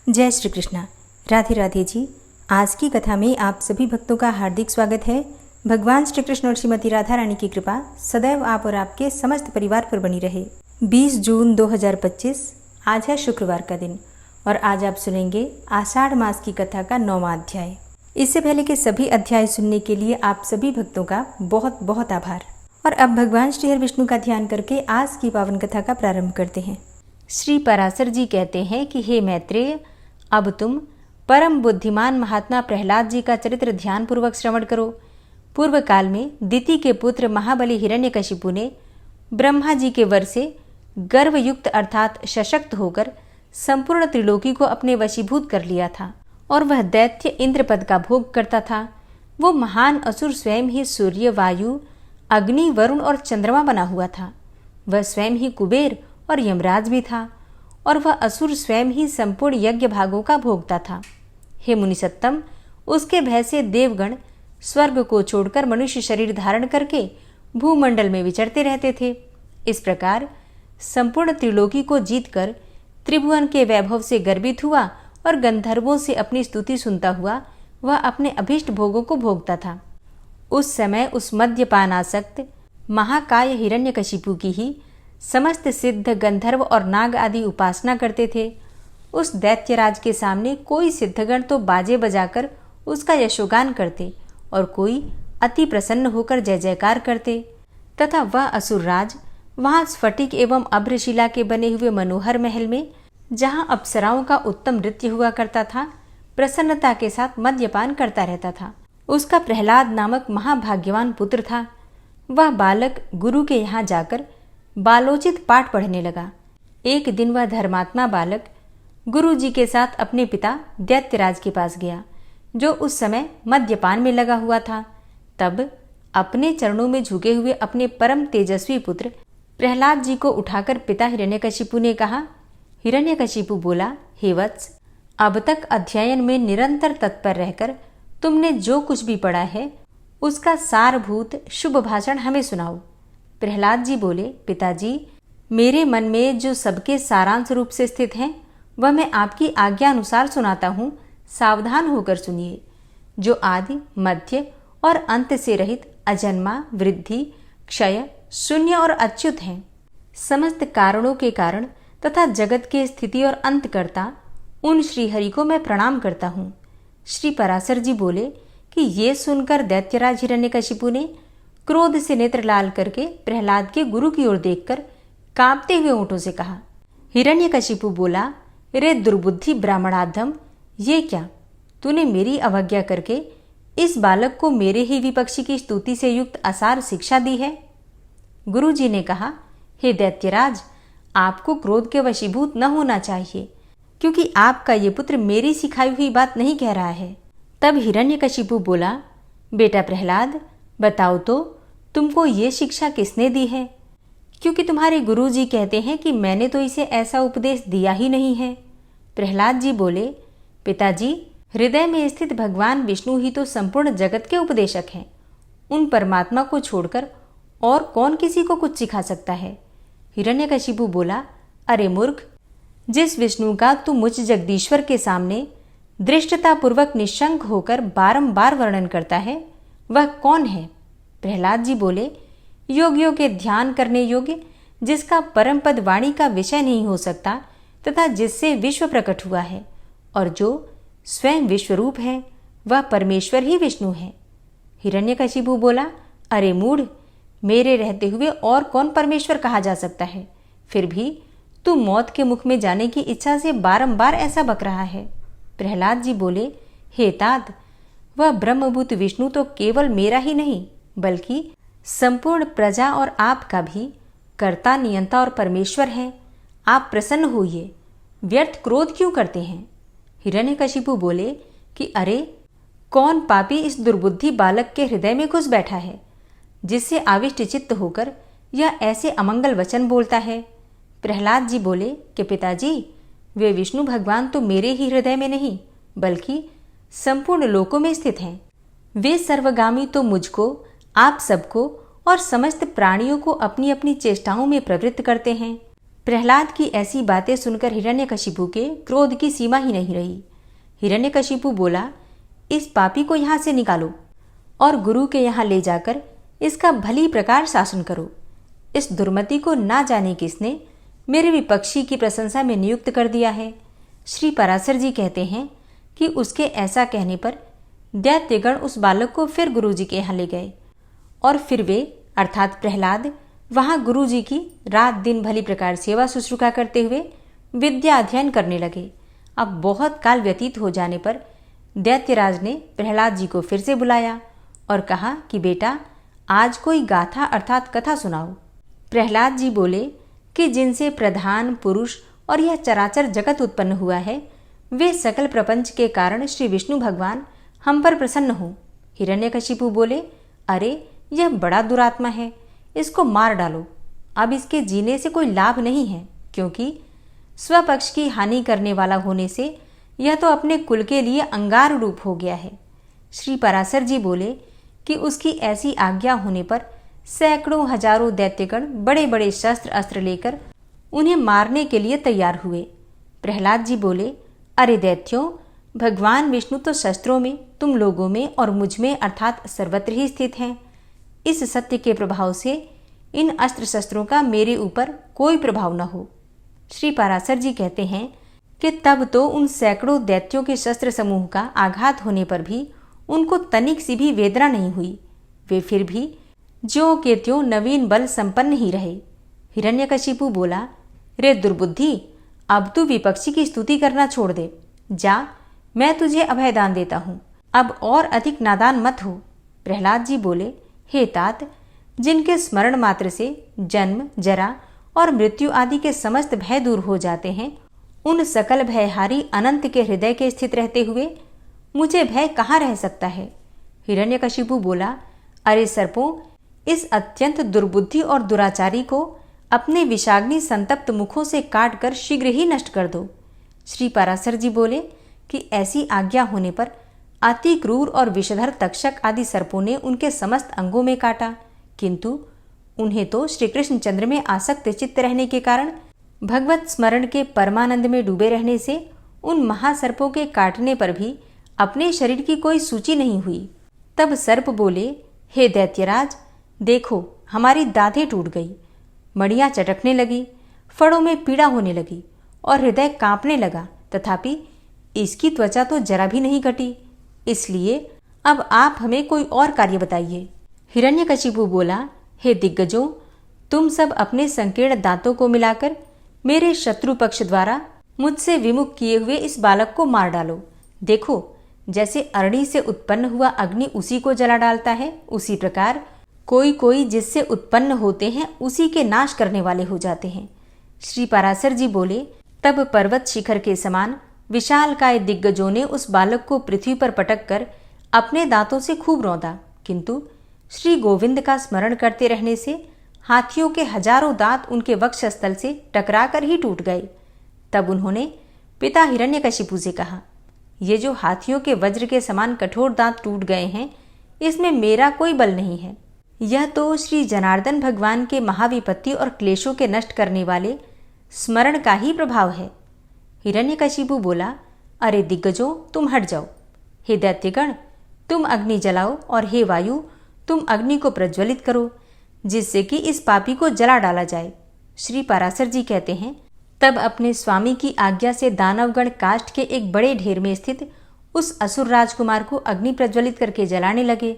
जय श्री कृष्णा। राधे राधे जी। आज की कथा में आप सभी भक्तों का हार्दिक स्वागत है। भगवान श्री कृष्ण और श्रीमती राधा रानी की कृपा सदैव आप और आपके समस्त परिवार पर बनी रहे। 20 जून 2025 आज है शुक्रवार का दिन और आज आप सुनेंगे आषाढ़ मास की कथा का 9वां अध्याय। इससे पहले के सभी अध्याय सुनने के लिए आप सभी भक्तों का बहुत बहुत आभार। और अब भगवान श्री हरि विष्णु का ध्यान करके आज की पावन कथा का प्रारंभ करते हैं। श्री पराशर जी कहते हैं कि हे मैत्रेय, अब तुम परम बुद्धिमान महात्मा प्रहलाद जी का चरित्र ध्यान पूर्वक श्रवण करो। पूर्व काल में दिति के पुत्र महाबली हिरण्यकशिपु ने ब्रह्मा जी के वर से गर्वयुक्त अर्थात सशक्त होकर संपूर्ण त्रिलोकी को अपने वशीभूत कर लिया था और वह दैत्य इंद्रपद का भोग करता था। वो महान असुर स्वयं ही सूर्य, वायु, अग्नि, वरुण और चंद्रमा बना हुआ था। वह स्वयं ही कुबेर और यमराज भी था और वह असुर स्वयं ही संपूर्ण यज्ञ भागों का भोगता था। हे मुनिसत्तम, उसके भय से देवगण स्वर्ग को छोड़कर मनुष्य शरीर धारण करके भूमंडल में विचरते रहते थे। इस प्रकार संपूर्ण त्रिलोकी को जीतकर त्रिभुवन के वैभव से गर्वित हुआ और गंधर्वों से अपनी स्तुति सुनता हुआ वह अपने अभीष्ट भोगों को भोगता था। उस समय उस मद्यपानासक्त महाकाय हिरण्यकशिपु की ही समस्त सिद्ध गंधर्व और नाग आदि उपासना करते थे। उस दैत्यराज के सामने कोई सिद्धगण तो बाजे बजाकर उसका यशोगान करते और कोई अति प्रसन्न होकर जय जयकार करते तथा वह असुरराज वहां स्फटिक एवं अभ्रशिला के बने हुए मनोहर महल में, जहां अप्सराओं का उत्तम नृत्य हुआ करता था, प्रसन्नता के साथ मद्यपान करता रहता था। उसका प्रहलाद नामक महाभाग्यवान पुत्र था। वह बालक गुरु के यहाँ जाकर बालोचित पाठ पढ़ने लगा। एक दिन वह धर्मात्मा बालक गुरु जी के साथ अपने पिता दैत्यराज के पास गया, जो उस समय मद्यपान में लगा हुआ था। तब अपने चरणों में झुके हुए अपने परम तेजस्वी पुत्र प्रहलाद जी को उठाकर पिता हिरण्यकशिपु ने कहा। हिरण्यकशिपु बोला, हे वत्स, अब तक अध्ययन में निरंतर तत्पर रहकर तुमने जो कुछ भी पढ़ा है उसका सारभूत शुभ भाषण हमें सुनाओ। प्रहलाद जी बोले, पिताजी, मेरे मन में जो सबके सारांश रूप से स्थित हैं वह मैं आपकी आज्ञा अनुसार सुनाता हूँ, सावधान होकर सुनिए। जो आदि, मध्य और अंत से रहित अजन्मा, वृद्धि, क्षय, शून्य और अच्युत हैं, समस्त कारणों के कारण तथा जगत के स्थिति और अंतकर्ता उन श्रीहरि को मैं प्रणाम करता हूँ। श्री पराशर जी बोले कि ये सुनकर दैत्यराज हिरण्यकशिपु ने क्रोध से नेत्र लाल करके प्रहलाद के गुरु की ओर देखकर कांपते हुए ओंठों से कहा। हिरण्यकशिपु बोला, रे दुर्बुद्धि ब्राह्मणाधम, ये क्या तूने मेरी अवज्ञा करके इस बालक को मेरे ही विपक्षी की स्तुति से युक्त असार शिक्षा दी है। गुरु जी ने कहा, हे दैत्यराज, आपको क्रोध के वशीभूत न होना चाहिए, क्योंकि आपका ये पुत्र मेरी सिखाई हुई बात नहीं कह रहा है। तब हिरण्यकशिपु बोला, बेटा प्रहलाद, बताओ तो तुमको ये शिक्षा किसने दी है, क्योंकि तुम्हारे गुरु जी कहते हैं कि मैंने तो इसे ऐसा उपदेश दिया ही नहीं है। प्रहलाद जी बोले, पिताजी, हृदय में स्थित भगवान विष्णु ही तो संपूर्ण जगत के उपदेशक हैं। उन परमात्मा को छोड़कर और कौन किसी को कुछ सिखा सकता है। हिरण्यकशिपु बोला, अरे मूर्ख, जिस विष्णु का तू मुझ जगदीश्वर के सामने दृष्टतापूर्वक निशंक होकर बारंबार वर्णन करता है, वह कौन है। प्रहलाद जी बोले, योगियों के ध्यान करने योग्य, जिसका परम पद वाणी का विषय नहीं हो सकता तथा जिससे विश्व प्रकट हुआ है और जो स्वयं विश्वरूप है, वह परमेश्वर ही विष्णु है। हिरण्यकशिपु बोला, अरे मूढ़, मेरे रहते हुए और कौन परमेश्वर कहा जा सकता है। फिर भी तू मौत के मुख में जाने की इच्छा से बारंबार ऐसा बक रहा है। प्रहलाद जी बोले, हे तात, वह ब्रह्मभूत विष्णु तो केवल मेरा ही नहीं बल्कि संपूर्ण प्रजा और आपका भी कर्ता, नियंता और परमेश्वर है। आप प्रसन्न होइए, व्यर्थ क्रोध क्यों करते हैं। हिरण्यकशिपु बोले कि अरे, कौन पापी इस दुर्बुद्धि बालक के हृदय में घुस बैठा है, जिससे आविष्ट चित्त होकर यह ऐसे अमंगल वचन बोलता है। प्रहलाद जी बोले कि पिताजी, वे विष्णु भगवान तो मेरे ही हृदय में नहीं बल्कि संपूर्ण लोकों में स्थित हैं। वे सर्वगामी तो मुझको, आप सबको और समस्त प्राणियों को अपनी अपनी चेष्टाओं में प्रवृत्त करते हैं। प्रहलाद की ऐसी बातें सुनकर हिरण्यकशिपु के क्रोध की सीमा ही नहीं रही। हिरण्यकशिपु बोला, इस पापी को यहाँ से निकालो और गुरु के यहाँ ले जाकर इसका भली प्रकार शासन करो। इस दुर्मति को ना जाने किसने मेरे विपक्षी की प्रशंसा में नियुक्त कर दिया है। श्री पराशर जी कहते हैं कि उसके ऐसा कहने पर दैत्यगण उस बालक को फिर गुरु जी के यहाँ ले गए और फिर वे अर्थात प्रहलाद वहाँ गुरु जी की रात दिन भली प्रकार सेवा शुश्रूषा करते हुए विद्या अध्ययन करने लगे। अब बहुत काल व्यतीत हो जाने पर दैत्यराज ने प्रहलाद जी को फिर से बुलाया और कहा कि बेटा, आज कोई गाथा अर्थात कथा सुनाओ। प्रहलाद जी बोले कि जिनसे प्रधान पुरुष और यह चराचर जगत उत्पन्न हुआ है, वे सकल प्रपंच के कारण श्री विष्णु भगवान हम पर प्रसन्न हो। हिरण्यकशिपु बोले, अरे यह बड़ा दुरात्मा है, इसको मार डालो। अब इसके जीने से कोई लाभ नहीं है, क्योंकि स्वपक्ष की हानि करने वाला होने से यह तो अपने कुल के लिए अंगार रूप हो गया है। श्री पराशर जी बोले कि उसकी ऐसी आज्ञा होने पर सैकड़ों हजारों दैत्यगण बड़े बड़े शस्त्र अस्त्र लेकर उन्हें मारने के लिए तैयार हुए। प्रहलाद जी बोले, अरे दैत्यों, भगवान विष्णु तो शस्त्रों में, तुम लोगों में और मुझ में अर्थात सर्वत्र ही स्थित हैं। इस सत्य के प्रभाव से इन अस्त्र शस्त्रों का मेरे ऊपर कोई प्रभाव न हो। श्री पराशर जी कहते हैं कि तब तो उन सैकड़ों दैत्यों के शस्त्र समूह का आघात होने पर भी उनको तनिक सी भी वेदना नहीं हुई। वे फिर भी ज्यों के त्यों नवीन बल संपन्न ही रहे। हिरण्यकशिपु बोला, रे दुर्बुद्धि, अब तू विपक्षी की स्तुति करना छोड़ दे। जा, मैं तुझे अभयदान देता हूँ, अब और अधिक नादान मत हो। प्रहलाद जी बोले, हे तात, जिनके स्मरण मात्र से जन्म जरा और मृत्यु आदि के समस्त भय दूर हो जाते हैं, उन सकल भयहारी अनंत के हृदय के स्थित रहते हुए मुझे भय कहाँ रह सकता है। हिरण्यकशिपु बोला, अरे सर्पों, इस अत्यंत दुर्बुद्धि और दुराचारी को अपने विषाग्नि संतप्त मुखों से काट कर शीघ्र ही नष्ट कर दो। श्री पराशर जी बोले कि ऐसी आज्ञा होने पर अति क्रूर और विषधर तक्षक आदि सर्पों ने उनके समस्त अंगों में काटा, किंतु उन्हें तो श्री कृष्णचंद्र में आसक्त चित्त रहने के कारण भगवत स्मरण के परमानंद में डूबे रहने से उन महासर्पों के काटने पर भी अपने शरीर की कोई सूची नहीं हुई। तब सर्प बोले, हे दैत्यराज, देखो हमारी दाढ़ें टूट गई, मड़ियाँ चटकने लगी, फड़ों में पीड़ा होने लगी और हृदय कांपने लगा, तथापि इसकी त्वचा तो जरा भी नहीं घटी। इसलिए अब आप हमें कोई और कार्य बताइए। हिरण्यकशिपु बोला, हे दिग्गजों, तुम सब अपने संकीर्ण दांतों को मिलाकर मेरे शत्रु पक्ष द्वारा मुझसे विमुख किए हुए इस बालक को मार डालो। देखो, जैसे अरणी से उत्पन्न हुआ अग्नि उसी को जला डालता है, उसी प्रकार कोई कोई जिससे उत्पन्न होते हैं उसी के नाश करने वाले हो जाते हैं। श्री पराशर जी बोले, तब पर्वत शिखर के समान विशालकाय दिग्गजों ने उस बालक को पृथ्वी पर पटक कर अपने दांतों से खूब रौंदा, किंतु श्री गोविंद का स्मरण करते रहने से हाथियों के हजारों दांत उनके वक्षस्थल से टकराकर ही टूट गए। तब उन्होंने पिता हिरण्यकशिपु से कहा, ये जो हाथियों के वज्र के समान कठोर दांत टूट गए हैं, इसमें मेरा कोई बल नहीं है। यह तो श्री जनार्दन भगवान के महाविपत्ति और क्लेशों के नष्ट करने वाले स्मरण का ही प्रभाव है। हिरण्यकशिपु बोला, अरे दिग्गजों, तुम हट जाओ। हे दैत्यगण, तुम अग्नि जलाओ और हे वायु, तुम अग्नि को प्रज्वलित करो, जिससे कि इस पापी को जला डाला जाए। श्री पराशर जी कहते हैं, तब अपने स्वामी की आज्ञा से दानवगण काष्ठ के एक बड़े ढेर में स्थित उस असुर राजकुमार को अग्नि प्रज्वलित करके जलाने लगे।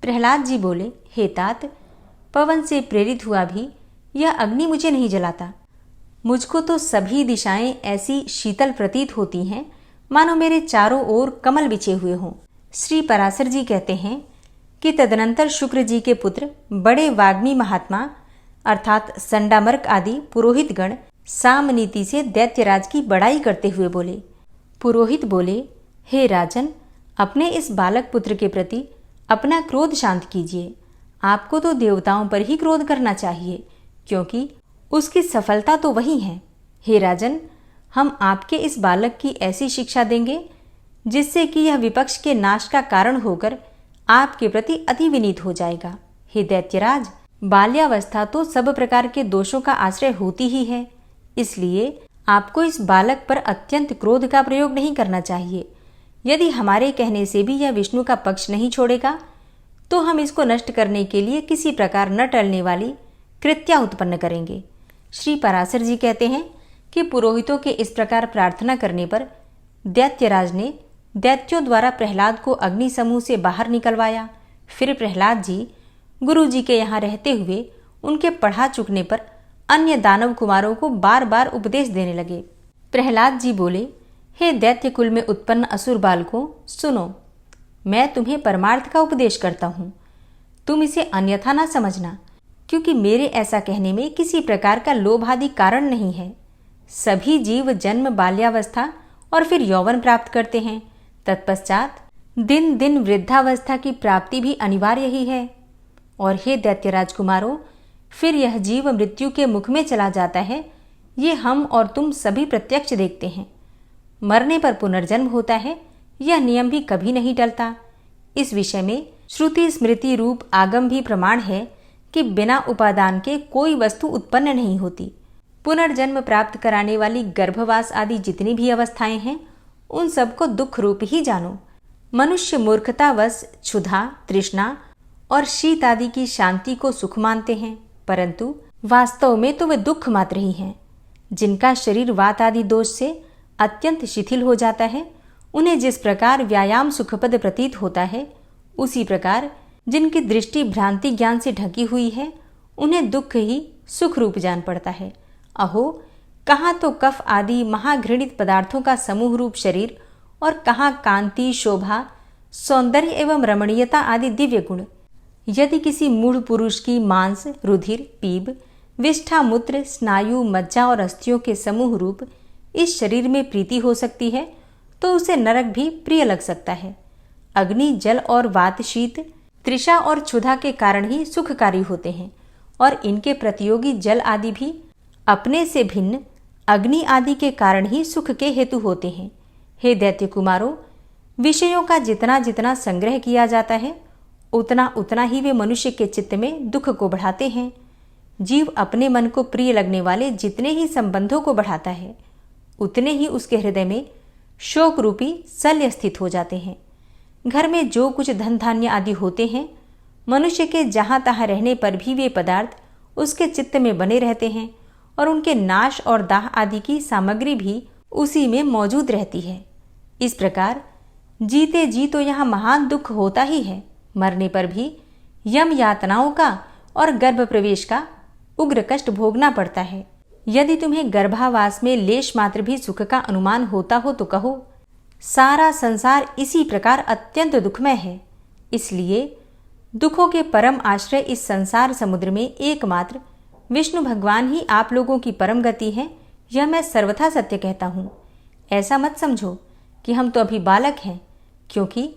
प्रहलाद जी बोले, हे तात, पवन से प्रेरित हुआ भी यह अग्नि मुझे नहीं जलाता। मुझको तो सभी दिशाएं ऐसी शीतल प्रतीत होती हैं मानो मेरे चारों ओर कमल बिछे हुए हों। श्री पराशर जी कहते हैं कि तदनंतर शुक्र जी के पुत्र बड़े वाग्मी महात्मा अर्थात संडामर्क आदि पुरोहित गण सामनीति से दैत्यराज की बड़ाई करते हुए बोले। पुरोहित बोले, हे राजन, अपने इस बालक पुत्र के प्रति अपना क्रोध शांत कीजिए। आपको तो देवताओं पर ही क्रोध करना चाहिए, क्योंकि उसकी सफलता तो वही है। हे राजन, हम आपके इस बालक की ऐसी शिक्षा देंगे जिससे कि यह विपक्ष के नाश का कारण होकर आपके प्रति अति विनीत हो जाएगा। हे दैत्यराज, बाल्यावस्था तो सब प्रकार के दोषों का आश्रय होती ही है, इसलिए आपको इस बालक पर अत्यंत क्रोध का प्रयोग नहीं करना चाहिए। यदि हमारे कहने से भी यह विष्णु का पक्ष नहीं छोड़ेगा तो हम इसको नष्ट करने के लिए किसी प्रकार न टलने वाली कृत्या उत्पन्न करेंगे। श्री पराशर जी कहते हैं कि पुरोहितों के इस प्रकार प्रार्थना करने पर दैत्यराज ने दैत्यों द्वारा प्रहलाद को अग्नि समूह से बाहर निकलवाया। फिर प्रहलाद जी गुरु जी के यहाँ रहते हुए उनके पढ़ा चुकने पर अन्य दानव कुमारों को बार बार उपदेश देने लगे। प्रहलाद जी बोले, हे दैत्य कुल में उत्पन्न असुर बालकों, सुनो, मैं तुम्हें परमार्थ का उपदेश करता हूँ। तुम इसे अन्यथा ना समझना, क्योंकि मेरे ऐसा कहने में किसी प्रकार का लोभ आदि कारण नहीं है। सभी जीव जन्म बाल्यावस्था और फिर यौवन प्राप्त करते हैं, तत्पश्चात दिन दिन वृद्धावस्था की प्राप्ति भी अनिवार्य ही है। और हे दैत्य राजकुमारों, फिर यह जीव मृत्यु के मुख में चला जाता है, ये हम और तुम सभी प्रत्यक्ष देखते हैं। मरने पर पुनर्जन्म होता है, यह नियम भी कभी नहीं टलता। इस विषय में श्रुति स्मृति रूप आगम भी प्रमाण है कि बिना उपादान के कोई वस्तु उत्पन्न नहीं होती। पुनर्जन्म प्राप्त कराने वाली गर्भवास आदि जितनी भी अवस्थाएं हैं, उन सबको दुख रूप ही जानो। मनुष्य मूर्खतावश क्षुधा, तृष्णा और शीत आदि की शांति को सुख मानते हैं, परंतु वास्तव में तो वे दुख मात्र ही हैं। जिनका शरीर वात आदि दोष से अत्यंत शिथिल हो जाता है, उन्हें जिस प्रकार व्यायाम सुखपद प्रतीत होता है, उसी प्रकार जिनकी दृष्टि भ्रांति ज्ञान से ढकी हुई है, उन्हें दुख ही सुख रूप जान पड़ता है। अहो, कहाँ तो कफ आदि महाघृणित पदार्थों का समूह रूप शरीर और कहाँ कांति, शोभा, सौंदर्य एवं रमणीयता आदि दिव्य गुण। यदि किसी मूढ़ पुरुष की मांस, रुधिर, पीब, विष्ठा, मूत्र, स्नायु, मज्जा और अस्थियों के समूह रूप इस शरीर में प्रीति हो सकती है, तो उसे नरक भी प्रिय लग सकता है। अग्नि, जल और वात, शीत, तृषा और क्षुधा के कारण ही सुखकारी होते हैं, और इनके प्रतियोगी जल आदि भी अपने से भिन्न अग्नि आदि के कारण ही सुख के हेतु होते हैं। हे दैत्य कुमारों, विषयों का जितना जितना संग्रह किया जाता है, उतना उतना ही वे मनुष्य के चित्त में दुख को बढ़ाते हैं। जीव अपने मन को प्रिय लगने वाले जितने ही संबंधों को बढ़ाता है, उतने ही उसके हृदय में शोक रूपी शल्य स्थित हो जाते हैं। घर में जो कुछ धन धान्य आदि होते हैं, मनुष्य के जहाँ तहाँ रहने पर भी वे पदार्थ उसके चित्त में बने रहते हैं, और उनके नाश और दाह आदि की सामग्री भी उसी में मौजूद रहती है। इस प्रकार जीते जी तो यहाँ महान दुख होता ही है, मरने पर भी यम यातनाओं का और गर्भ प्रवेश का उग्र कष्ट भोगना पड़ता है। यदि तुम्हें गर्भावास में लेश मात्र भी सुख का अनुमान होता हो तो कहो, सारा संसार इसी प्रकार अत्यंत दुखमय है। इसलिए दुखों के परम आश्रय इस संसार समुद्र में एकमात्र विष्णु भगवान ही आप लोगों की परम गति है, यह मैं सर्वथा सत्य कहता हूँ। ऐसा मत समझो कि हम तो अभी बालक हैं, क्योंकि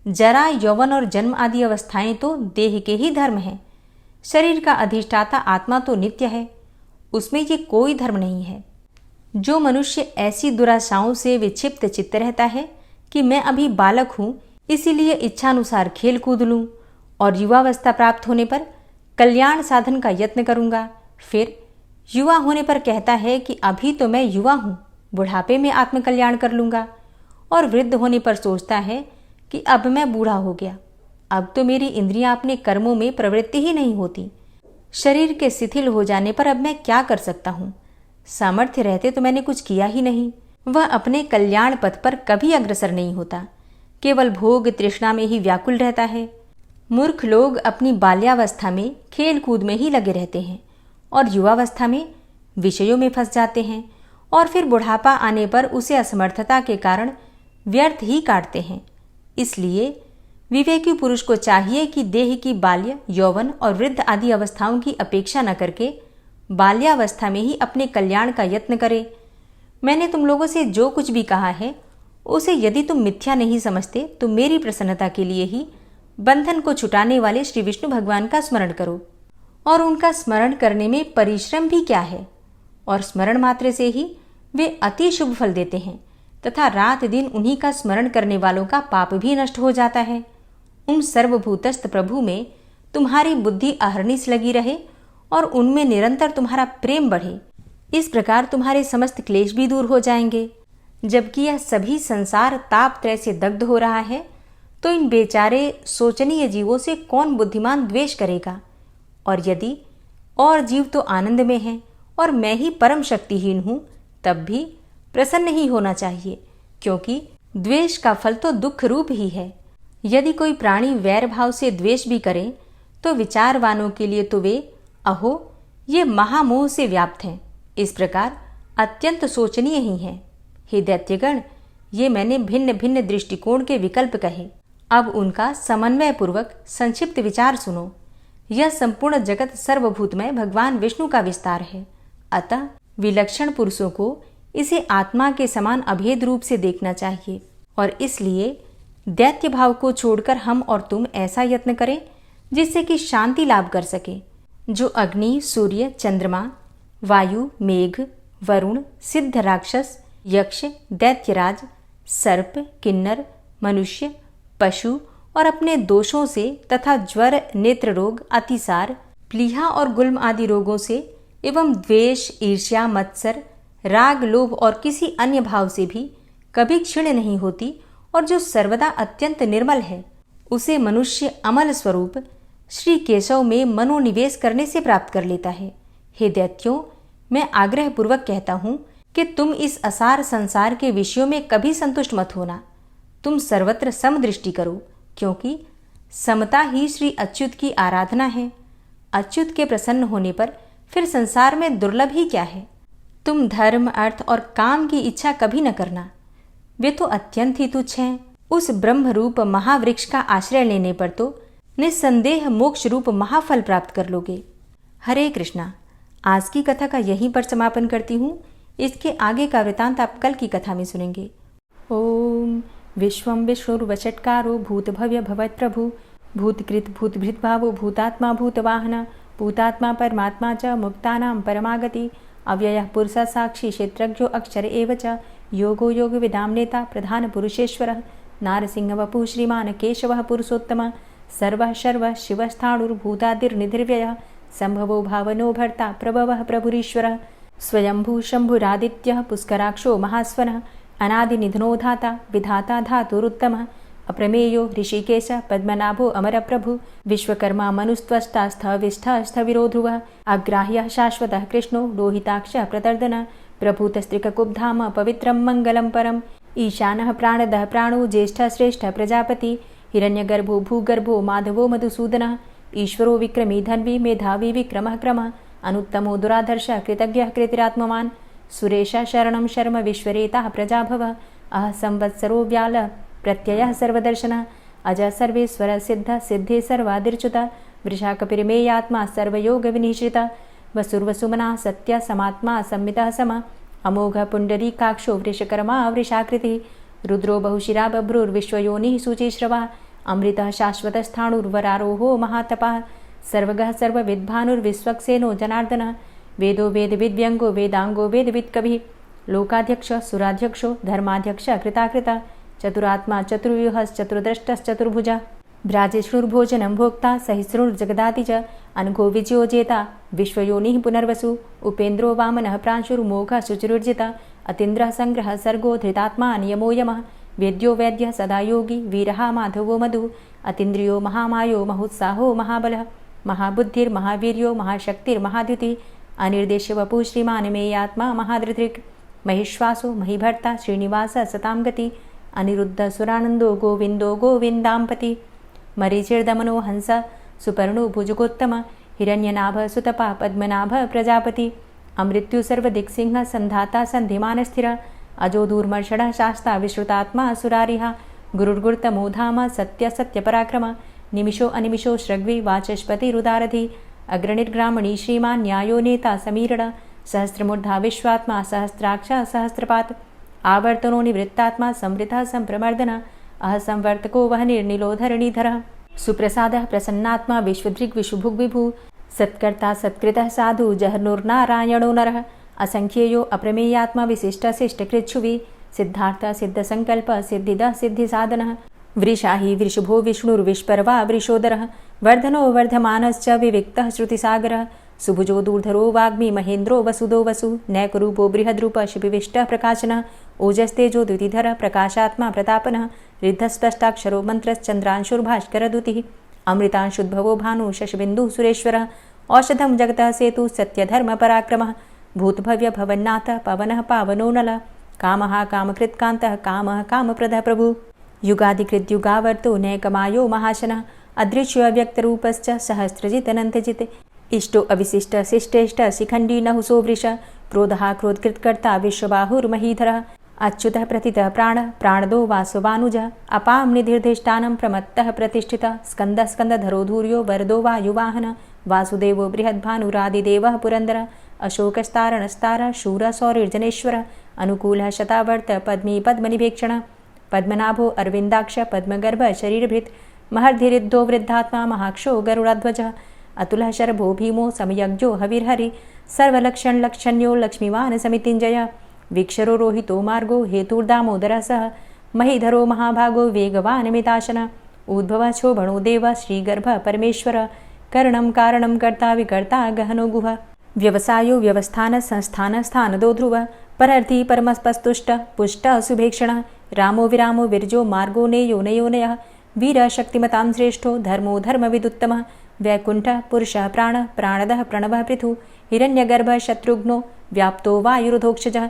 जरा, यौवन और जन्म आदि अवस्थाएं तो देह के ही धर्म हैं। शरीर का अधिष्ठाता आत्मा तो नित्य है, उसमें ये कोई धर्म नहीं है। जो मनुष्य ऐसी दुराशाओं से विक्षिप्त चित्त रहता है कि मैं अभी बालक हूँ, इसीलिए इच्छानुसार खेल कूद लूँ और युवावस्था प्राप्त होने पर कल्याण साधन का यत्न करूँगा, फिर युवा होने पर कहता है कि अभी तो मैं युवा हूँ, बुढ़ापे में आत्मकल्याण कर लूँगा, और वृद्ध होने पर सोचता है कि अब मैं बूढ़ा हो गया, अब तो मेरी इंद्रियां अपने कर्मों में प्रवृत्ति ही नहीं होती। शरीर के शिथिल हो जाने पर अब मैं क्या कर सकता हूँ? सामर्थ्य रहते तो मैंने कुछ किया ही नहीं। वह अपने कल्याण पथ पर कभी अग्रसर नहीं होता, केवल भोग तृष्णा में ही व्याकुल रहता है। मूर्ख लोग अपनी बाल्यावस्था में खेल कूद में ही लगे रहते हैं और युवावस्था में विषयों में फंस जाते हैं, और फिर बुढ़ापा आने पर उसे असमर्थता के कारण व्यर्थ ही काटते हैं। इसलिए विवेकी पुरुष को चाहिए कि देह की बाल्य, यौवन और वृद्ध आदि अवस्थाओं की अपेक्षा न करके बाल्यावस्था में ही अपने कल्याण का यत्न करे। मैंने तुम लोगों से जो कुछ भी कहा है, उसे यदि तुम मिथ्या नहीं समझते तो मेरी प्रसन्नता के लिए ही बंधन को छुटाने वाले श्री विष्णु भगवान का स्मरण करो। और उनका स्मरण करने में परिश्रम भी क्या है, और स्मरण मात्र से ही वे अति शुभ फल देते हैं, तथा रात दिन उन्हीं का स्मरण करने वालों का पाप भी नष्ट हो जाता है। उन सर्वभूतस्थ प्रभु में तुम्हारी बुद्धि अहर्निश लगी रहे और उनमें निरंतर तुम्हारा प्रेम बढ़े, इस प्रकार तुम्हारे समस्त क्लेश भी दूर हो जाएंगे। जबकि यह सभी संसार ताप त्रय से दग्ध हो रहा है, तो इन बेचारे शोचनीय जीवों से कौन बुद्धिमान द्वेष करेगा? और यदि और जीव तो आनंद में हैं और मैं ही परम शक्तिहीन हूँ, तब भी प्रसन्न ही होना चाहिए, क्योंकि द्वेष का फल तो दुख रूप ही है। यदि कोई प्राणी वैर भाव से द्वेष भी करे, तो विचारवानों के लिए तो वे अहो ये महामोह से व्याप्त हैं, इस प्रकार अत्यंत शोचनीय ही हैं। हे दैत्यगण, ये मैंने भिन्न भिन्न दृष्टिकोण के विकल्प कहे, अब उनका समन्वय पूर्वक संक्षिप्त विचार सुनो। यह संपूर्ण जगत सर्वभूतमय भगवान विष्णु का विस्तार है, अतः विलक्षण पुरुषों को इसे आत्मा के समान अभेद रूप से देखना चाहिए, और इसलिए दैत्य भाव को छोड़कर हम और तुम ऐसा यत्न करें जिससे कि शांति लाभ कर सके। जो अग्नि, सूर्य, चंद्रमा, वायु, मेघ, वरुण, सिद्ध राक्षस, यक्ष, दैत्यराज, सर्प, किन्नर, मनुष्य, पशु और अपने दोषों से तथा ज्वर, नेत्र रोग, अतिसार, प्लीहा और गुल्म आदि रोगों से एवं द्वेष, ईर्ष्या, मत्सर, राग, लोभ और किसी अन्य भाव से भी कभी क्षीण नहीं होती, और जो सर्वदा अत्यंत निर्मल है, उसे मनुष्य अमल स्वरूप श्री केशव में मनोनिवेश करने से प्राप्त कर लेता है। हे दैत्यों, मैं आग्रह पूर्वक कहता हूँ कि तुम इस असार संसार के विषयों में कभी संतुष्ट मत होना। तुम सर्वत्र समदृष्टि करो, क्योंकि समता ही श्री अच्युत की आराधना है। अच्युत के प्रसन्न होने पर फिर संसार में दुर्लभ ही क्या है। तुम धर्म, अर्थ और काम की इच्छा कभी न करना, वे तो अत्यंत ही तुच्छ हैं। उस ब्रह्म रूप महावृक्ष का आश्रय लेने पर तो निस्संदेह मोक्ष रूप महाफल प्राप्त कर लोगे। हरे कृष्णा। आज की कथा का यहीं पर समापन करती हूँ। इसके आगे का वृतांत आप कल की कथा में सुनेंगे। ओम विश्वं विष्णुर्वषट्कारो भूतभव्य भवत्प्रभु भूतकृत भूतभृत भावो भूतात्मा भूतवाहन भूतात्मा परमात्मा च मुक्तानां परमागति अव्ययः पुरुषः साक्षी क्षेत्रज्ञो अक्षर एव च योगो योग विदाम नेता प्रधान पुरुषेश्वरः नारसिंह वपुः श्रीमान केशवः पुरुषोत्तम सर्वः शर्वः शिवस्थाणुर्भूतादिर्निधिर्व्ययः संभवो भावनो भर्ता प्रभवः प्रभुरीश्वरः स्वयंभू शंभुरादित्यः पुष्कराक्षो महास्वनः अनादिनिधनो धाता विधाता धातुरुत्तमः अप्रमेयो ऋषिकेश पद्मनाभो अमरप्रभु विश्वकर्मा मनुस्त्वष्टा स्थविष्ठः स्थविरो ध्रुवः अग्राह्यः शाश्वतः कृष्णो लोहिताक्षः प्रतर्दनः प्रभूतस्त्रिककुब्धाम पवित्रं मङ्गलं परम् ईशानः प्राणदः प्राणो ज्येष्ठः श्रेष्ठः प्रजापति हिरण्यगर्भो भूगर्भो माधवो मधुसूदनः ईश्वरो विक्रमी धन्वी मेधावी विक्रमः क्रमः अनुत्तमो दुराधर्षः कृतज्ञः कृतिरात्मवान् सुरेशः शरणं शर्म विश्वरेताः प्रजाभवः अह संवत्सरो व्यालः प्रत्ययः सर्वदर्शनः अजः सर्वेश्वरः सिद्धः सिद्धे सर्वादिर्च्युतः वृषाकपिर्मेयात्मा सर्वयोगविनिश्रितः वसुर्वसुमनः सत्यः समात्मा संमितः समः अमोघः पुण्डरीकाक्षो वृषकर्मा वृषाकृतिः रुद्रो बहुशिरा बभ्रुर्विश्वयोनिः शुचिश्रवः अमृतः शाश्वतस्थाणुर्वरारोहो महातपः सर्वगः सर्वविद्भानुर्विश्वक्सेनो जनार्दनः वेदो वेदविद्व्यङ्गो वेदाङ्गो वेदवित्कविः लोकाध्यक्षः सुराध्यक्षो धर्माध्यक्षः कृताकृतः चतुरात्मा चतुर्व्यूहश्चतुर्द्रष्टश्चतुर्भुजः भ्राजिष्णुर्भोजनं भोक्ता सहिष्णुर्जगदाति च अनघो विजयो जेता विश्वयोनिः पुनर्वसु उपेन्द्रो वामनः प्रांशुर्मोघः शुचिरुर्जितः अतीन्द्रः संग्रहः सर्गो धृतात्मा नियमो यमः वेद्यो वैद्यः सदा योगी वीरः माधवो मधु अतीन्द्रियो महामायो महोत्साहो महाबलः महाबुद्धिर्महावीर्यो महाशक्तिर्महाद्युतिः अनिर्देश्य वपुः श्रीमान् मेयात्मा महाधृतिर् महिश्वासो महीभर्ता श्रीनिवासः सतां गति अनिरुद्ध सुरानन्दो गोविन्दो गोविन्दाम्पति मरीचिर्दमनो हंस सुपर्णो भुजगोत्तम हिरण्यनाभ सुतपा पद्मनाभ प्रजापति अमृत्यु सर्वदिक्सिंह संधाता संधिमान स्थिर अजो दूर्मर्षण शास्ता विश्रुतात्मा सुरारिहा गुरुर्गुर्तमो धाम सत्य सत्य पराक्रम निमिषो अनिमिषो श्रग्वी वाचस्पति रुदारधि अग्रणिर्ग्रामणी श्रीमान् न्यायो नेता समीरण सहस्रमूर्धा विश्वात्मा सहस्राक्ष सहस्रपात आवर्तनो निवृत्तात्मा संवृतः संप्रमर्दन अह संवर्तको वह निर्निलोधरणीधरः सुप्रसादः प्रसन्नात्मा विश्वदृग् विशुभुग् विभु सत्कर्ता सत्कृतः साधु जहनुर्नारायणो नरः असंख्येयो अप्रमेयात्मा विशिष्टशिष्टकृच्छुवि सिद्धार्थ सिद्धसंकल्प सिद्धिदः सिद्धिसाधनः वृषाहि वृषभो विष्णुर्विष्पर्वा वृषोदरः वर्धनो वर्धमानश्च विविक्तः श्रुतिसागरः सुभुजो दूर्धरो वाग्मी महेन्द्रो वसुदो वसु नैकरूपो बृहद्रूप शिपिविष्टः प्रकाशनः ओजस्तेजो द्युतिधर प्रकाशात्मा प्रतापनः रिद्धस्पष्टाक्षरो मन्त्रश्चन्द्रांशुर्भास्करदुतिः अमृतांशुद्भवो भानु शशबिन्दुः सुरेश्वरः औषधं जगतः सेतु सत्यधर्मपराक्रमः भूतभव्य भवन्नाथ पवनः पावनो नलः कामः कामकृत्कान्तः कामः कामप्रदः प्रभुः युगादिकृद्युगावर्तो नैकमायो महाशनः अदृश्योऽव्यक्तरूपश्च सहस्रजितनन्तजित् इष्टो अविशिष्ट शिष्टेष्ट शिखण्डी नहुसो वृष क्रोधः क्रोधकृत्कर्ता विश्वबाहुर्महीधरः अच्युतः प्रतितः प्राणः प्राणदो वासवानुजः अपां निधिर्धिष्ठानं प्रमत्तः प्रतिष्ठितः स्कन्दः स्कन्दधरो धूर्यो वरदो वायुवाहनः वासुदेवो बृहद्भानुरादिदेवः पुरन्दरः अशोकस्तारणस्तारः शूरः सौरिर्जनेश्वरः अनुकूलः शतावर्त पद्मी पद्मनिभेक्षणः पद्मनाभो अरविन्दाक्ष पद्मगर्भ शरीरभृत् महर्धिरिद्धो वृद्धात्मा महाक्षो गरुडाध्वजः अतुलः शरभो भीमो समयज्ञो हविर्हरि सर्वलक्षणलक्षण्यो लक्ष्मीवान् समितिञ्जयः वीक्षरो रोहितो मार्गो हेतुर्दामोदरः सः महीधरो महाभागो वेगवान् मिताशनः उद्भवः शोभणो देवः श्रीगर्भः परमेश्वरः करणं कारणं कर्ता विकर्ता गहनो गुहः व्यवसायो व्यवस्थान संस्थान स्थानदो ध्रुवः परर्थी परमस्पस्तुष्ट पुष्ट शुभेक्षणः रामो विरामो विरजो मार्गो नेयो नयोनयः वीरः शक्तिमतां श्रेष्ठो धर्मो धर्मविदुत्तमः वैकुण्ठः पुरुषः प्राणः प्राणदः प्रणवः पृथुः हिरण्यगर्भः शत्रुघ्नो व्याप्तो वायुरुधोक्षजः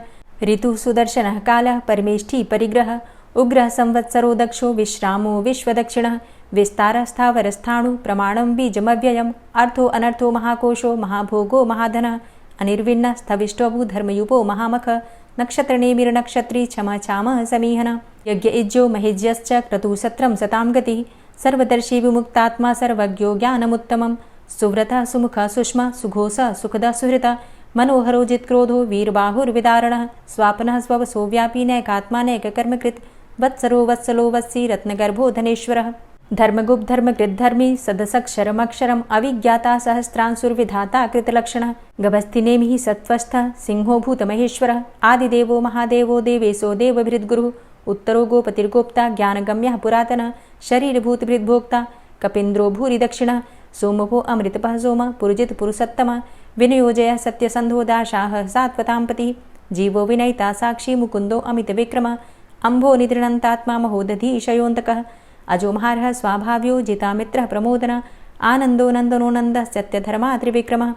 ऋतुः सुदर्शनः कालः परमेष्ठी परिग्रहः उग्रः संवत्सरो दक्षो विश्रामो विश्वदक्षिणः विस्तारः स्थावरस्थाणु प्रमाणं बीजमव्ययम् अर्थो अनर्थो महाकोशो महाभोगो महाधनः अनिर्विण्णः स्थविष्टोऽभू धर्मयुपो महामखः नक्षत्रनेमिर्नक्षत्री क्षमा क्षामः समीहनः यज्ञ इज्जो महिज्यश्च क्रतुः सत्रं सतां गतिः सर्वदर्शी विमुक्तात्मा सर्वज्ञो ज्ञानमुत्तमं सुव्रतः सुमुखः सुष्मा सुघोषः सुखदः सुहृतः मनोहरो जित्क्रोधो वीरबाहुर्विदारणः स्वापनः स्ववसो व्यापी नैकात्मा नैककर्मकृत् वत्सरो वत्सलो वत्सी रत्नगर्भो धनेश्वरः धर्मगुप्त धर्मकृद्धर्मी सदसक्षरमक्षरम् अविज्ञाता सहस्रांशुर्विधाता कृतलक्षणः गभस्तिनेमिः सत्त्वस्थः सिंहो भूतमहेश्वरः आदिदेवो महादेवो देवेशो देवभृद्गुरुः उत्तरो गोपतिर्गोप्ता ज्ञानगम्यः पुरातनः शरीरभूतभृद्भोक्ता कपीन्द्रो भूरि दक्षिणः सोमभो अमृतपः सोमः पुरुजित पुरुषोत्तमः विनियोजयः सत्यसन्धो दाशाः सात्वतां पतिः जीवो विनयिता साक्षी मुकुन्दो अमितविक्रमः अम्भो निद्रणन्तात्मा महोदधीशयोऽन्तकः अजो महार्हः स्वाभाव्यो जितामित्रः प्रमोदनः आनन्दो नन्दनो नन्दः सत्यधर्मा त्रिविक्रमः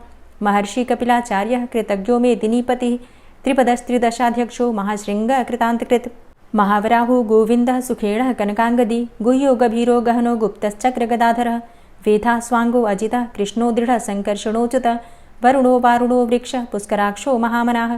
महर्षि कपिलाचार्यः कृतज्ञो मेदिनीपतिः त्रिपदस्त्रिदशाध्यक्षो महाशृङ्गः कृतान्तकृत् महावराहो गोविन्दः सुखेणः कनकाङ्गदी गुह्यो गभीरो गहनो गुप्तश्चक्रगदाधरः वेधा स्वाङ्गो अजितः कृष्णो दृढः सङ्कर्षणोच्युतः वरुणो वारुणो वृक्षः पुष्कराक्षो महामनाः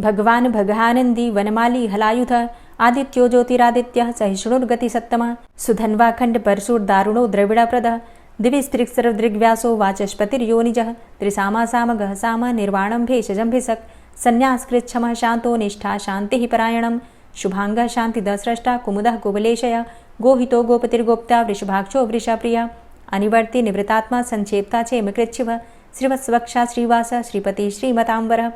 भगवान् भगानन्दी वनमाली हलायुधः आदित्यो ज्योतिरादित्यः सहिष्णुर्गतिसत्तमः सुधन्वाखण्ड परशुर्दारुणो द्रविडप्रदः दिविस्त्रिक्सर्वदृग्व्यासो वाचस्पतिर्योनिजः त्रिसामासामगः साम निर्वाणं भेषजम्भिषक् सन्न्यासकृच्छमः शान्तो निष्ठा शान्तिः परायणं शुभाङ्गः शान्तिदस्रष्टा कुमुदः कुवलेशय गोहितो गोपतिर्गोप्ता वृषभाक्षो वृषप्रियः अनिवर्ति निवृतात्मा संक्षेप्ता चेमकृच्छिवः श्रीवत्सवक्षा श्रीवास श्रीपति श्रीमतांबरः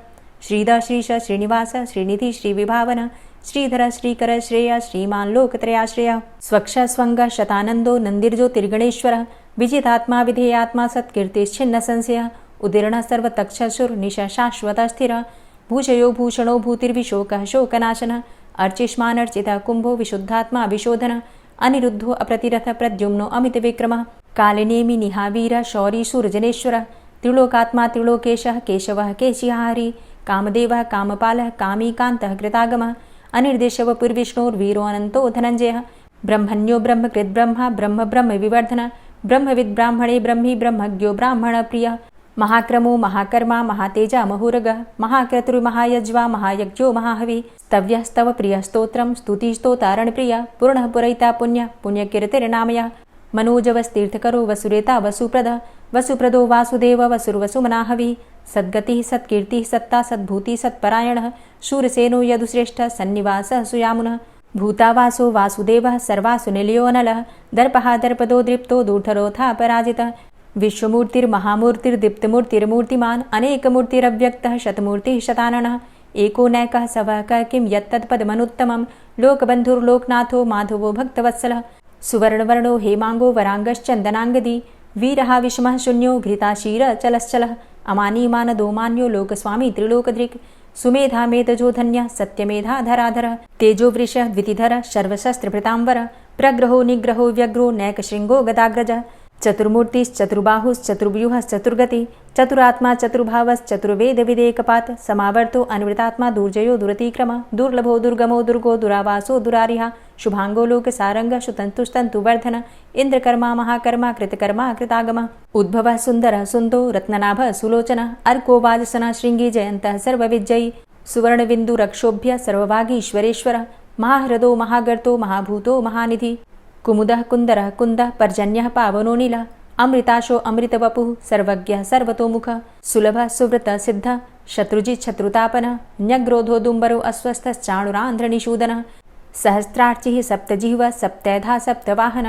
श्रीद श्रीश श्रीनिवास श्रीनिधि श्रीविभावन श्रीधर श्रीकर श्रेय श्रीमान् लोकत्रयाश्रयः स्वक्ष स्वङ्ग शतानन्दो नन्दिर्ज्योतिर्गणेश्वरः विजितात्मा विधेयात्मा सत्कीर्तिश्छिन्न संशयः उदीर्णः सर्वतक्षशुर्निश शाश्वतः स्थिरः भूषयो भूषणो भूतिर्विशोकः शोकनाशनः अर्चिष्मानर्चितः कुम्भो विशुद्धात्मा विशोधनः अनिरुद्धो अप्रतिरथ प्रद्युम्नो अमितविक्रमः कालिनेमि निहावीरः शौरी शूरजनेश्वरः त्रिलोकात्मा त्रिलोकेशः केशवः केशिहारी कामदेवः कामपालः कामीकान्तः कृतागमः अनिर्देशवपुर्विष्णोर्वीरो अनन्तो धनञ्जयः ब्रह्मण्यो ब्रह्मकृद्ब्रह्मा ब्रह्म ब्रह्म विवर्धनः ब्रह्मविद् ब्राह्मणे ब्रह्मी ब्रह्मज्ञो ब्राह्मणप्रियः महाक्रमो महाकर्मा महातेजा महोरगः महाक्रतुर्महायज्वा महायज्ञो महाहविः स्तव्यः स्तव प्रियः स्तोत्रं स्तुतिस्तोतारणप्रियः पूर्णः पुरैता पुण्यः पुण्यकीर्तिर्नामयः मनोजवस्तीर्थकरो वसुरेता वसुप्रदः वसुप्रदो वासुदेव वसुर्वसुमनाहविः सद्गतिः सत्कीर्तिः सत्ता सद्भूतिः सत्परायणः शूरसेनो यदुश्रेष्ठः सन्निवासः सुयामुनः भूतावासो वासुदेवः सर्वासु निलयोऽनलः दर्पः दर्पदो दृप्तो दूर्धरोऽथा पराजितः विश्वमूर्तिर्महामूर्तिर्दीप्तमूर्तिर्मूर्तिमान् अनेकमूर्तिरव्यक्तः शतमूर्तिः शताननः एको नैकः सवः क किं यत्तत्पदमनुत्तमं लोकबन्धुर्लोकनाथो माधवो भक्तवत्सलः सुवर्णवर्णो हेमाङ्गो वराङ्गश्चन्दनाङ्गदी वीरः विषमः शून्यो घृताशीरचलश्चलः अमानीमान दोमान्यो लोकस्वामी त्रिलोकधृक् सुमेधा मेधजो धन्य सत्यमेधा धराधर तेजो वृष द्वितिधर सर्वशस्त्रभृतांबर प्रग्रहो निग्रहो व्यग्रो नैकशृंगो गदाग्रज चतुर्मूर्तिश्चतुर्बाहुश्चतुर्व्यूहश्चतुर्गति चतुरात्मा चतुर्भावश्चतुर्वेद विदेकपात समावर्तो अनवृतात्मा दुर्जयो दुरतिक्रम दुर्लभो दुर्गमो दुर्गो दुरावासो दुरारिहा शुभांगो लोक सारंग शुतंतुस्तंतुवर्धन इंद्रकर्मा महाकर्मा कृतकर्मा कृतागम उद्भव सुंदर सुंदो रत्ननाभ सुलोचन अर्को वाजसन श्रृंगी जयंत सर्वविजयी सुवर्णबिंदु रक्षोभ्य सर्वभागीश्वरेश्वर महाहृदो महागर्तो महाभूतो महानिधि कुमुदः कुंदरः कुंदः पर्जन्यः पावनो नीलः अमृताशो अमृतवपुः सर्वज्ञः सर्वतोमुख सुलभ सुव्रत सिद्ध शत्रुजित् शत्रुतापन न्यग्रोधोदुम्बरो अस्वस्थश्चाणुरान्ध्रनिषूदनः सहस्रार्चिः सप्तजिह्व सप्तैधा सप्तवाहन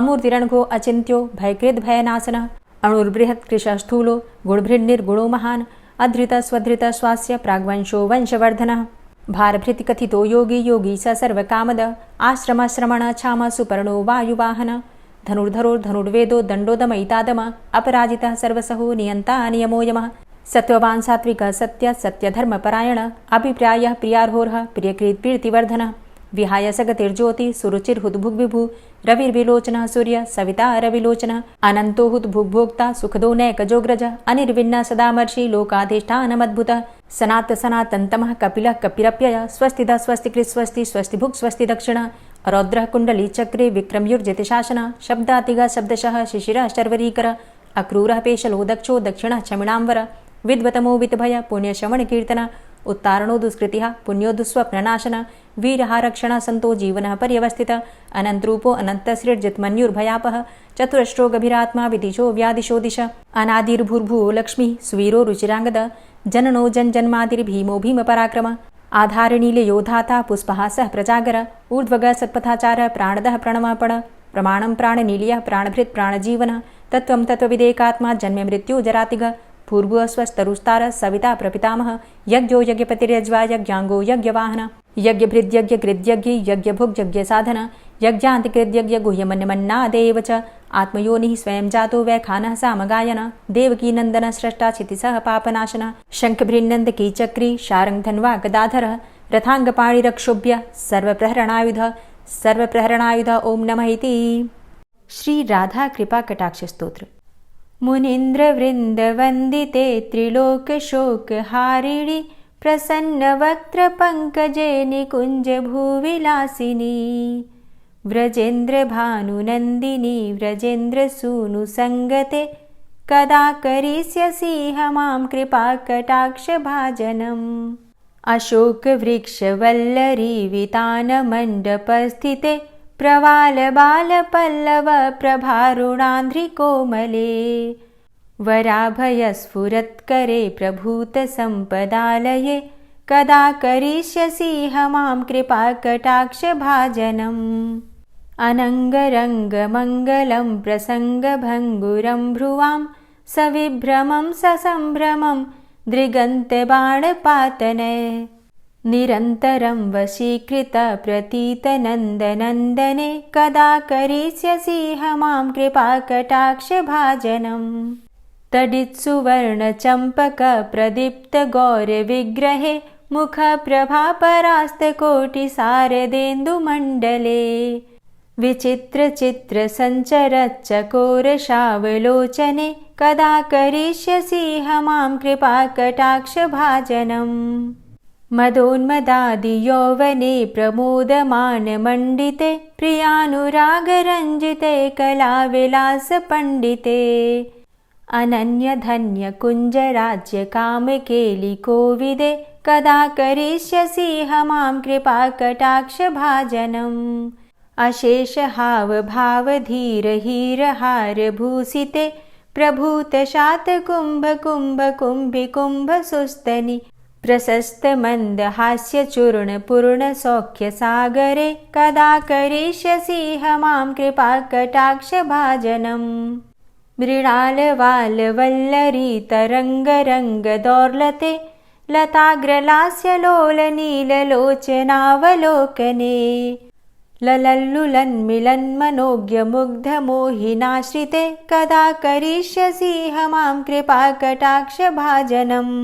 अमूर्तिरणघो अचिन्त्यो भयकृद्भयनाशनः अणुर्बृहत्कृशस्थूलो गुणभृन्निर्गुणो महान् अधृत स्वधृत स्वास्य प्राग्वंशो वंशवर्धनः भारभृतिकथितो योगी योगी स सर्वकामद आश्रमश्रमण छाम सुपर्णो वायुवाहन धनुर्धरो धनुर्वेदो दण्डोदमयितादम अपराजितः सर्वसहो नियन्ता नियमो यमः सत्त्ववान् सात्विकः सत्य सत्यधर्मपरायण अभिप्रायः प्रियार्होर्ह प्रियकृत्प्रीतिवर्धनः विहाय सगतिर्ज्योति सुरुचिर्हुद्भुग्विभु रविर्विलोचनः सूर्य सविता रविलोचनः अनन्तो हुद्भुग्भोक्ता सुखदो नैकजोग्रज अनिर्विण्ण सदामर्षि लोकाधिष्ठानमद्भुतः सनात सनातन्तमः कपिलः कपिरप्यय स्वस्तिदा स्वस्तिकृत् स्वस्ति स्वस्तिभुक् स्वस्ति दक्षिण रौद्रः कुण्डली चक्रे विक्रमयुर्जितशासन शब्दातिगा शब्दशः शिशिरः शर्वरीकर अक्रूरः पेशलो दक्षो दक्षिणः क्षमिणाम्बर विद्वतमो वितभय पुण्यश्रवणकीर्तन उत्तारणो दुष्कृतिः पुण्यो दुःस्वप्ननाशन वीरहारक्षण संतो जीवनः पर्यवस्थित अनन्तरूपो अनन्तसृर्जितमन्युर्भयापः चतुरश्रो गभीरात्मा विदिशो व्यादिशो दिश अनादिर्भूर्भुवो लक्ष्मीः सुवीरो रुचिराङ्गद जननो जन्मादिर्भीमो भीमपराक्रम आधारनीलयो धाता पुष्पहासः प्रजागर ऊर्ध्वगः सत्पथाचारः प्राणदः प्रणमपण प्रमाणं प्राणनीलयः प्राणभृत् प्राणजीवनः तत्त्वं तत्त्वविदेकात्मा जन्म मृत्यु जरातिग पूर्वस्वस्तरुस्तार सविता प्रपितामह यज्ञो यज्ञपतिर्यज्वा यज्ञांगो यज्ञवाहन यज्ञभृद्यज्ञ यज्ञभुग्यज्ञसाधन यज्ञान्तिकृद्यज्ञ गुह्यमन्यमन्नादेव च आत्मयोनिः स्वयं जातो वैखानः सामगायन देवकीनन्दन स्रष्टा क्षितिसः पापनाशन शङ्खभृन्नन्दकी चक्री शारङ्गधन्वा गदाधरः रथाङ्गपाणिरक्षोभ्य सर्वप्रहरणायुध ओम नमः इति। श्री राधा कृपा कटाक्ष स्तोत्र। मुनीन्द्रवृन्दवन्दिते त्रिलोकशोकहारिणि प्रसन्नवक्त्रपङ्कजे निकुञ्जभूविलासिनी व्रजेन्द्रभानुनन्दिनी व्रजेन्द्रसूनुसङ्गते कदा करिष्यसि मां कृपाकटाक्षभाजनम् अशोकवृक्षवल्लरी वितानमण्डपस्थिते प्रवालबालपल्लव प्रभारुणान्ध्रिकोमले वराभयस्फुरत्करे प्रभूतसम्पदालये कदा करिष्यसि मां कृपाकटाक्षभाजनम् अनङ्गरङ्गमङ्गलं प्रसङ्गभङ्गुरं भ्रुवां सविभ्रमं ससम्भ्रमं दृगन्तबाणपातने निरन्तरं वशीकृत प्रतीतनन्दनन्दने कदा करिष्यसि मां कृपाकटाक्षभाजनम् तडित्सुवर्णचम्पकप्रदीप्तगौरविग्रहे मुखप्रभापरास्तकोटिसारदेन्दुमण्डले विचित्रचित्रसञ्चरच्चकोरशावलोचने कदा करिष्यसि मां कृपाकटाक्षभाजनम् मदोन्मदादियौवने प्रमोदमानमण्डिते प्रियानुरागरञ्जिते कलाविलासपण्डिते अनन्यधन्यकुञ्जराज्यकामकेलिकोविदे कदा करिष्यसि मां कृपाकटाक्षभाजनम् अशेषहावभावधीरहीरहारभूषिते प्रभूतशातकुम्भकुम्भकुम्भिकुम्भसुस्तनि प्रशस्तमन्दहास्यचूर्णपूर्णसौख्यसागरे कदा करिष्यसि मां कृपाकटाक्षभाजनम् मृणालवालवल्लरीतरङ्गरङ्गदौर्लते लताग्रलास्यलोलनीललोचनावलोकने ललल्लुलन्मिलन्मनोज्ञमुग्धमोहिनाश्रिते कदा करिष्यसि मां कृपाकटाक्षभाजनम्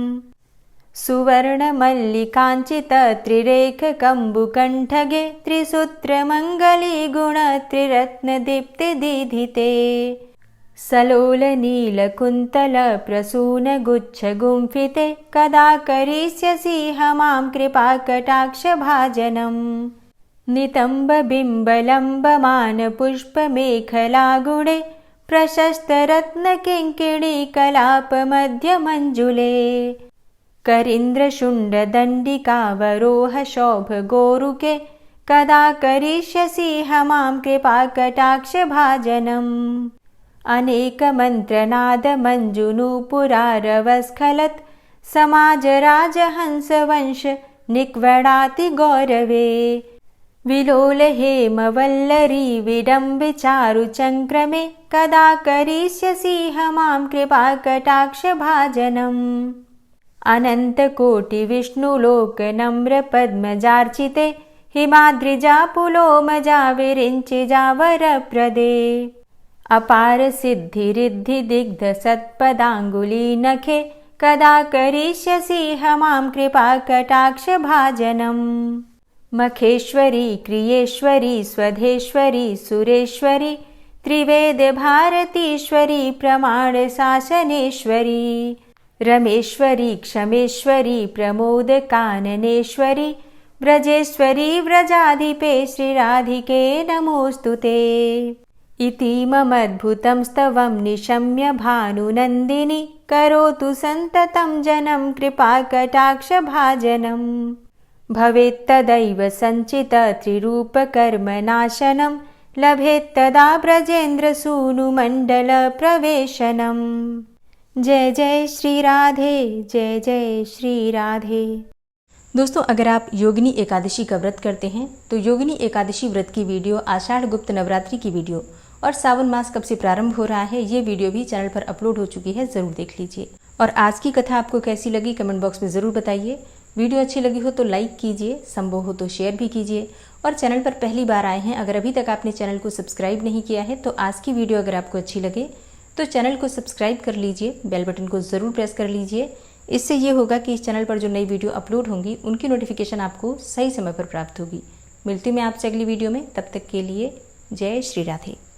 सुवर्णमल्लिकाञ्चितत्रिरेखकम्बुकण्ठगे त्रिसूत्रमङ्गलीगुणत्रिरत्नदीप्तिदीधिते सलोलनीलकुन्तलप्रसूनगुच्छगुम्फिते कदा करिष्यसि मां कृपाकटाक्षभाजनम् नितम्बबिम्बलम्बमानपुष्पमेखलागुणे प्रशस्तरत्नकिङ्किणीकलापमध्यमञ्जुले करीन्द्रशुण्डदण्डिकावरोहशोभगोरुके कदा करिष्यसि मां कृपाकटाक्षभाजनम् अनेकमन्त्रनादमञ्जुनूपुरारवस्खलत् समाजराजहंसवंश निक्वडातिगौरवे विलोलहेमवल्लरी विडम्बिचारुचङ्क्रमे कदा करिष्यसि मां कृपाकटाक्षभाजनम् अनन्तकोटिविष्णुलोकनम्रपद्मजार्चिते हिमाद्रिजापुलोमजाविरिञ्चिजावरप्रदे अपारसिद्धिरिद्धिदिग्धसत्पदाङ्गुलीनखे कदा करिष्यसि मां कृपाकटाक्षभाजनम् मखेश्वरी क्रियेश्वरी स्वधेश्वरी सुरेश्वरी त्रिवेदभारतीश्वरी प्रमाणशासनेश्वरी रमेश्वरी क्षमेश्वरी प्रमोदकाननेश्वरी व्रजेश्वरी व्रजाधिपे श्रीराधिके नमोऽस्तुते इतीममद्भुतं स्तवं निशम्य भानुनन्दिनी करोतु सन्ततं जनं कृपाकटाक्षभाजनम् भवेत्तदैव सञ्चितत्रिरूपकर्मनाशनं लभेत्तदा ब्रजेन्द्रसूनुमण्डलप्रवेशनम् जय जय श्री राधे, जय जय श्री राधे। दोस्तों, अगर आप योगिनी एकादशी का व्रत करते हैं तो योगिनी एकादशी व्रत की वीडियो, आषाढ़ गुप्त नवरात्रि की वीडियो और सावन मास कब से प्रारंभ हो रहा है, ये वीडियो भी चैनल पर अपलोड हो चुकी है, ज़रूर देख लीजिए। और आज की कथा आपको कैसी लगी कमेंट बॉक्स में ज़रूर बताइए। वीडियो अच्छी लगी हो तो लाइक कीजिए, संभव हो तो शेयर भी कीजिए। और चैनल पर पहली बार आए हैं, अगर अभी तक आपने चैनल को सब्सक्राइब नहीं किया है तो आज की वीडियो अगर आपको अच्छी लगे तो चैनल को सब्सक्राइब कर लीजिए, बेल बटन को ज़रूर प्रेस कर लीजिए। इससे ये होगा कि इस चैनल पर जो नई वीडियो अपलोड होंगी उनकी नोटिफिकेशन आपको सही समय पर प्राप्त होगी। मिलती मैं आपसे अगली वीडियो में, तब तक के लिए जय श्री राधे।